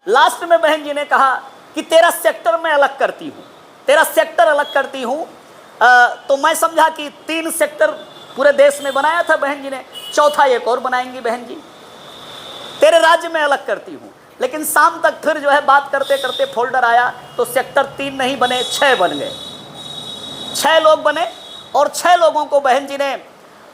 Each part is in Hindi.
लास्ट में बहन जी ने कहा कि तेरा सेक्टर मैं अलग करती हूँ, तेरा सेक्टर अलग करती हूँ। तो मैं समझा कि 3 सेक्टर पूरे देश में बनाया था बहन जी ने, चौथा एक और बनाएंगी बहन जी, तेरे राज्य में अलग करती हूँ। लेकिन शाम तक फिर जो है बात करते करते फोल्डर आया तो सेक्टर 3 नहीं बने, 6 बन गए, 6 लोग बने। और 6 लोगों को बहन जी ने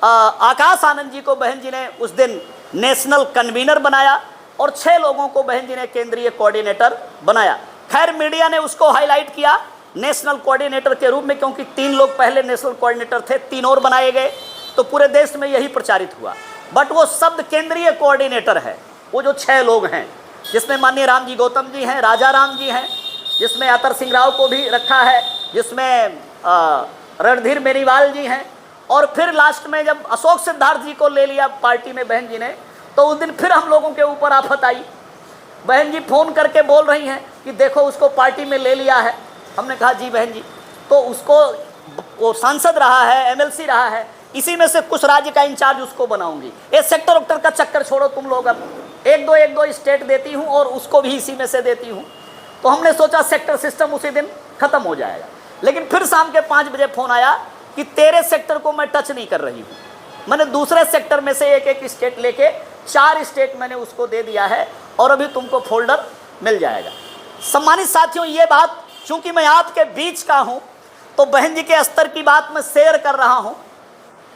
आकाश आनंद जी को बहन जी ने उस दिन नेशनल कन्वीनर बनाया और 6 लोगों को बहन जी ने केंद्रीय कोऑर्डिनेटर बनाया। खैर मीडिया ने उसको हाईलाइट किया नेशनल कोऑर्डिनेटर के रूप में, क्योंकि 3 लोग पहले नेशनल कोऑर्डिनेटर थे, 3 और बनाए गए, तो पूरे देश में यही प्रचारित हुआ। बट वो शब्द केंद्रीय कोऑर्डिनेटर है, वो जो 6 लोग हैं, जिसमें माननीय रामजी गौतम जी हैं, राजा राम जी हैं, जिसमें अतर सिंह राव को भी रखा है, जिसमें रणधीर बेनीवाल जी हैं, और फिर लास्ट में जब अशोक सिद्धार्थ जी को ले लिया पार्टी में बहन जी ने, तो उस दिन फिर हम लोगों के ऊपर आफत आई। बहन जी फ़ोन करके बोल रही हैं कि देखो उसको पार्टी में ले लिया है। हमने कहा जी बहन जी, तो उसको वो सांसद रहा है, एमएलसी रहा है, इसी में से कुछ राज्य का इंचार्ज उसको बनाऊंगी। ये सेक्टर वेक्टर का चक्कर छोड़ो तुम लोग, अब एक दो स्टेट देती हूँ और उसको भी इसी में से देती हूँ। तो हमने सोचा सेक्टर सिस्टम उसी दिन ख़त्म हो जाएगा। लेकिन फिर शाम के 5 बजे फ़ोन आया कि तेरे सेक्टर को मैं टच नहीं कर रही हूँ। मैंने दूसरे सेक्टर में से एक स्टेट लेके 4 स्टेट मैंने उसको दे दिया है और अभी तुमको फोल्डर मिल जाएगा। सम्मानित साथियों, ये बात चूंकि मैं आपके बीच का हूँ तो बहन जी के स्तर की बात मैं शेयर कर रहा हूँ,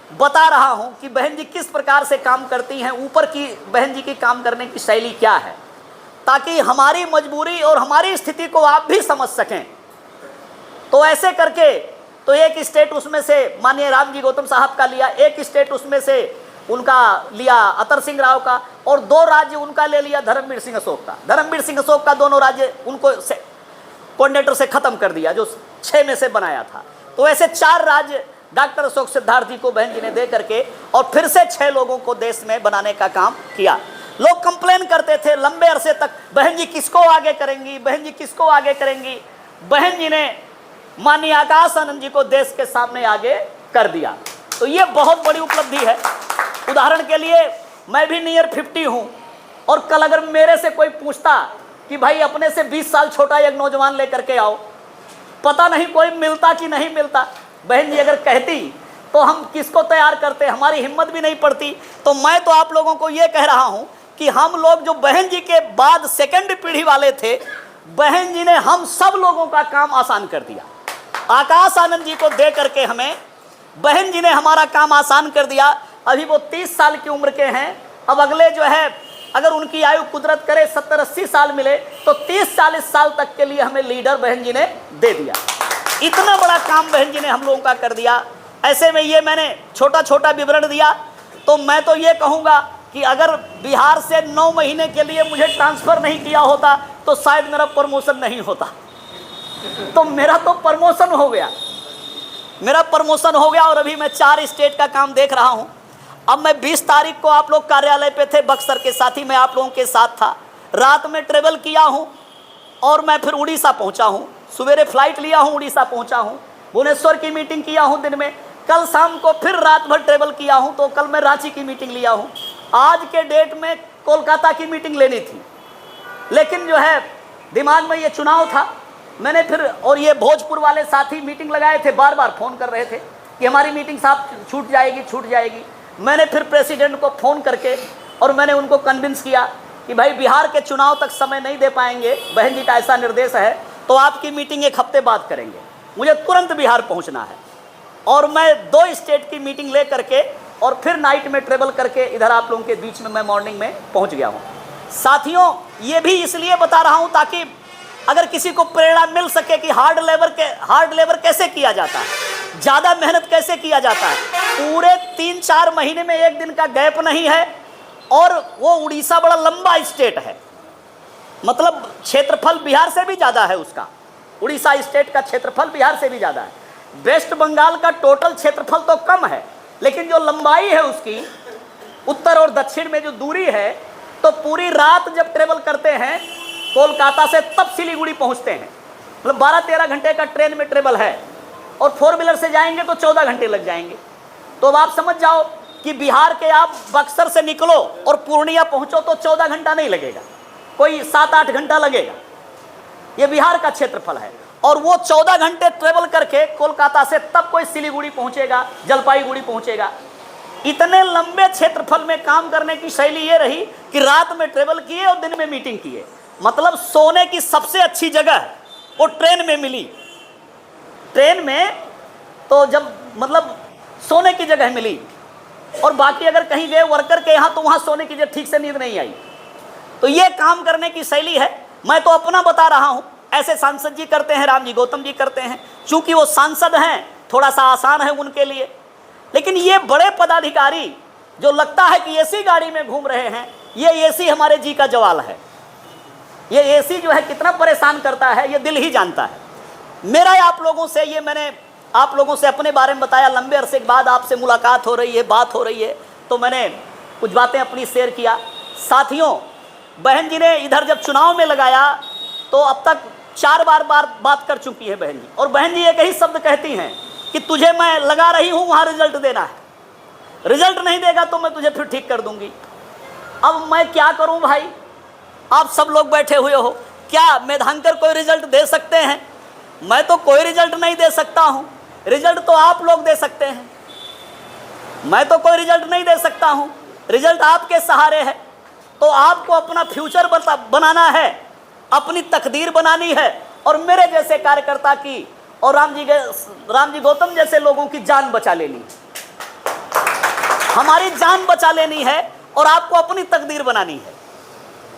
बता रहा हूँ कि बहन जी किस प्रकार से काम करती हैं, ऊपर की बहन जी की काम करने की शैली क्या है, ताकि हमारी मजबूरी और हमारी स्थिति को आप भी समझ सकें। तो ऐसे करके तो एक स्टेट उसमें से माननीय रामजी गौतम साहब का लिया, एक स्टेट उसमें से उनका लिया अतर सिंह राव का, और 2 राज्य उनका ले लिया धर्मवीर सिंह अशोक का। धर्मवीर सिंह अशोक का दोनों राज्य उनको कोऑर्डिनेटर से ख़त्म कर दिया जो 6 में से बनाया था। तो ऐसे 4 राज्य डॉक्टर अशोक सिद्धार्थ जी को बहन जी ने दे करके और फिर से 6 लोगों को देश में बनाने का काम किया। लोग कंप्लेन करते थे लंबे अरसे तक, बहन जी किसको आगे करेंगी, बहन जी किसको आगे करेंगी। बहन जी ने माननीय आकाश आनंद जी को देश के सामने आगे कर दिया। तो ये बहुत बड़ी उपलब्धि है। उदाहरण के लिए मैं भी नियर 50 हूँ, और कल अगर मेरे से कोई पूछता कि भाई अपने से 20 साल छोटा एक नौजवान लेकर के आओ, पता नहीं कोई मिलता कि नहीं मिलता। बहन जी अगर कहती तो हम किसको तैयार करते, हमारी हिम्मत भी नहीं पड़ती। तो मैं तो आप लोगों को ये कह रहा हूँ कि हम लोग जो बहन जी के बाद सेकंड पीढ़ी वाले थे, बहन जी ने हम सब लोगों का काम आसान कर दिया। आकाश आनंद जी को दे करके हमें बहन जी ने हमारा काम आसान कर दिया। अभी वो 30 साल की उम्र के हैं, अब अगले जो है अगर उनकी आयु कुदरत करे 70-80 साल मिले तो 30-40 साल तक के लिए हमें लीडर बहन जी ने दे दिया। इतना बड़ा काम बहन जी ने हम लोगों का कर दिया। ऐसे में ये मैंने छोटा छोटा विवरण दिया, तो मैं तो ये कहूँगा कि अगर बिहार से 9 महीने के लिए मुझे ट्रांसफ़र नहीं किया होता तो शायद मेरा प्रमोशन नहीं होता। तो मेरा तो प्रमोशन हो गया, मेरा प्रमोशन हो गया, और अभी मैं 4 स्टेट का काम देख रहा हूँ। अब मैं 20 तारीख को आप लोग कार्यालय पे थे बक्सर के, साथ ही मैं आप लोगों के साथ था। रात में ट्रेवल किया हूँ और मैं फिर उड़ीसा पहुँचा हूँ, सवेरे फ्लाइट लिया हूँ, उड़ीसा पहुँचा हूँ, भुवनेश्वर की मीटिंग किया हूँ दिन में, कल शाम को फिर रात भर ट्रेवल किया हूँ, तो कल मैं रांची की मीटिंग लिया हूँ। आज के डेट में कोलकाता की मीटिंग लेनी थी, लेकिन जो है दिमाग में ये चुनाव था, मैंने फिर, और ये भोजपुर वाले साथी मीटिंग लगाए थे, बार बार फ़ोन कर रहे थे कि हमारी मीटिंग साहब छूट जाएगी छूट जाएगी। मैंने फिर प्रेसिडेंट को फ़ोन करके और मैंने उनको कन्विंस किया कि भाई बिहार के चुनाव तक समय नहीं दे पाएंगे, बहन जी का ऐसा निर्देश है, तो आपकी मीटिंग 1 हफ्ते बाद करेंगे, मुझे तुरंत बिहार पहुंचना है। और मैं 2 स्टेट की मीटिंग ले करके और फिर नाइट में ट्रेवल करके इधर आप लोगों के बीच में मैं मॉर्निंग में पहुंच गया हूं। साथियों, ये भी इसलिए बता रहा हूं ताकि अगर किसी को प्रेरणा मिल सके कि हार्ड लेबर कैसे किया जाता है, ज़्यादा मेहनत कैसे किया जाता है। पूरे 3-4 महीने में 1 दिन का गैप नहीं है, और वो उड़ीसा बड़ा लंबा स्टेट है, मतलब क्षेत्रफल बिहार से भी ज़्यादा है उसका। उड़ीसा स्टेट का क्षेत्रफल बिहार से भी ज़्यादा है। वेस्ट बंगाल का टोटल क्षेत्रफल तो कम है, लेकिन जो लंबाई है उसकी, उत्तर और दक्षिण में जो दूरी है, तो पूरी रात जब ट्रेवल करते हैं कोलकाता से तब सिलीगुड़ी पहुंचते हैं, मतलब 12-13 घंटे का ट्रेन में ट्रेवल है, और 4 व्हीलर से जाएंगे तो 14 घंटे लग जाएंगे। तो अब आप समझ जाओ कि बिहार के आप बक्सर से निकलो और पूर्णिया पहुंचो तो 14 घंटा नहीं लगेगा, कोई 7-8 घंटा लगेगा। ये बिहार का क्षेत्रफल है और वो 14 घंटे ट्रेवल करके कोलकाता से तब कोई सिलीगुड़ी पहुंचेगा, जलपाईगुड़ी पहुंचेगा। इतने लंबे क्षेत्रफल में काम करने की शैली ये रही कि रात में ट्रेवल किए और दिन में मीटिंग किए। मतलब सोने की सबसे अच्छी जगह वो ट्रेन में मिली। ट्रेन में तो जब मतलब सोने की जगह मिली, और बाकी अगर कहीं गए वर्कर के यहाँ तो वहाँ सोने की जगह ठीक से नींद नहीं आई। तो ये काम करने की शैली है। मैं तो अपना बता रहा हूँ, ऐसे सांसद जी करते हैं, रामजी गौतम जी करते हैं। चूंकि वो सांसद हैं थोड़ा सा आसान है उनके लिए, लेकिन ये बड़े पदाधिकारी जो लगता है कि एसी गाड़ी में घूम रहे हैं, ये एसी हमारे जी का जवाल है। ये एसी जो है कितना परेशान करता है ये दिल ही जानता है। मेरा आप लोगों से, ये मैंने आप लोगों से अपने बारे में बताया, लंबे अरसे के बाद आपसे मुलाकात हो रही है, बात हो रही है, तो मैंने कुछ बातें अपनी शेयर किया। साथियों, बहन जी ने इधर जब चुनाव में लगाया तो अब तक 4 बार बात कर चुकी है बहन जी, और बहन जी एक ही शब्द कहती हैं कि तुझे मैं लगा रही हूँ वहाँ रिजल्ट देना है, रिजल्ट नहीं देगा तो मैं तुझे फिर ठीक कर दूंगी। अब मैं क्या करूँ भाई, आप सब लोग बैठे हुए हो, क्या मेधांकर कोई रिजल्ट दे सकते हैं? मैं तो कोई रिजल्ट नहीं दे सकता हूँ, रिजल्ट तो आप लोग दे सकते हैं। मैं तो कोई रिजल्ट नहीं दे सकता हूँ, रिजल्ट आपके सहारे है। तो आपको अपना फ्यूचर बनाना है, अपनी तकदीर बनानी है, और मेरे जैसे कार्यकर्ता की और रामजी गौतम जैसे लोगों की जान बचा लेनी है। हमारी जान बचा लेनी है और आपको अपनी तकदीर बनानी है,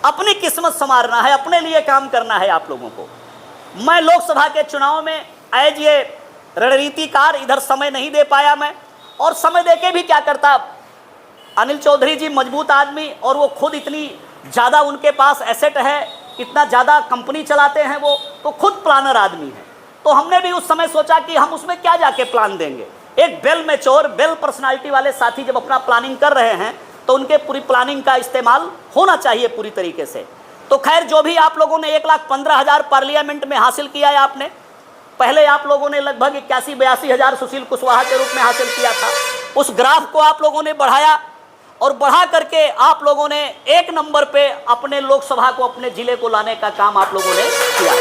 अपनी किस्मत संवारना है, अपने लिए काम करना है आप लोगों को। मैं लोकसभा के चुनाव में एज ये रणनीतिकार इधर समय नहीं दे पाया मैं, और समय देके भी क्या करता। अनिल चौधरी जी मजबूत आदमी, और वो खुद इतनी ज़्यादा उनके पास एसेट है, इतना ज़्यादा कंपनी चलाते हैं वो, तो खुद प्लानर आदमी है। तो हमने भी उस समय सोचा कि हम उसमें क्या जाके प्लान देंगे। एक वेल मैच्योर, वेल पर्सनालिटी वाले साथी जब अपना प्लानिंग कर रहे हैं तो उनके पूरी प्लानिंग का इस्तेमाल होना चाहिए पूरी तरीके से। तो खैर, जो भी आप लोगों ने 1,15,000 पार्लियामेंट में हासिल किया है, आपने पहले आप लोगों ने लगभग 81-82 हज़ार सुशील कुशवाहा के रूप में हासिल किया था। उस ग्राफ को आप लोगों ने बढ़ाया, और बढ़ा करके आप लोगों ने 1 नंबर पे अपने लोकसभा को, अपने जिले को लाने का काम आप लोगों ने किया।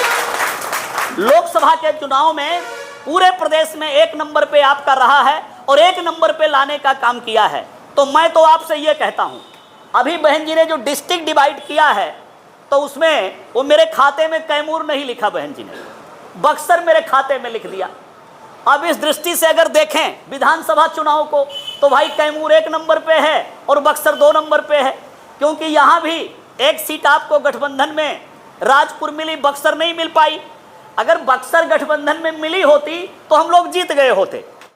लोकसभा के चुनाव में पूरे प्रदेश में 1 नंबर पे आपका रहा है और 1 नंबर पे लाने का काम किया है। तो मैं तो आपसे ये कहता हूँ, अभी बहन जी ने जो डिस्ट्रिक्ट डिवाइड किया है तो उसमें वो मेरे खाते में कैमूर नहीं लिखा, बहन जी ने बक्सर मेरे खाते में लिख दिया। अब इस दृष्टि से अगर देखें विधानसभा चुनाव को, तो भाई कैमूर 1 नंबर पे है और बक्सर 2 नंबर पे है, क्योंकि यहाँ भी एक सीट आपको गठबंधन में राजपुर मिली, बक्सर नहीं मिल पाई। अगर बक्सर गठबंधन में मिली होती तो हम लोग जीत गए होते।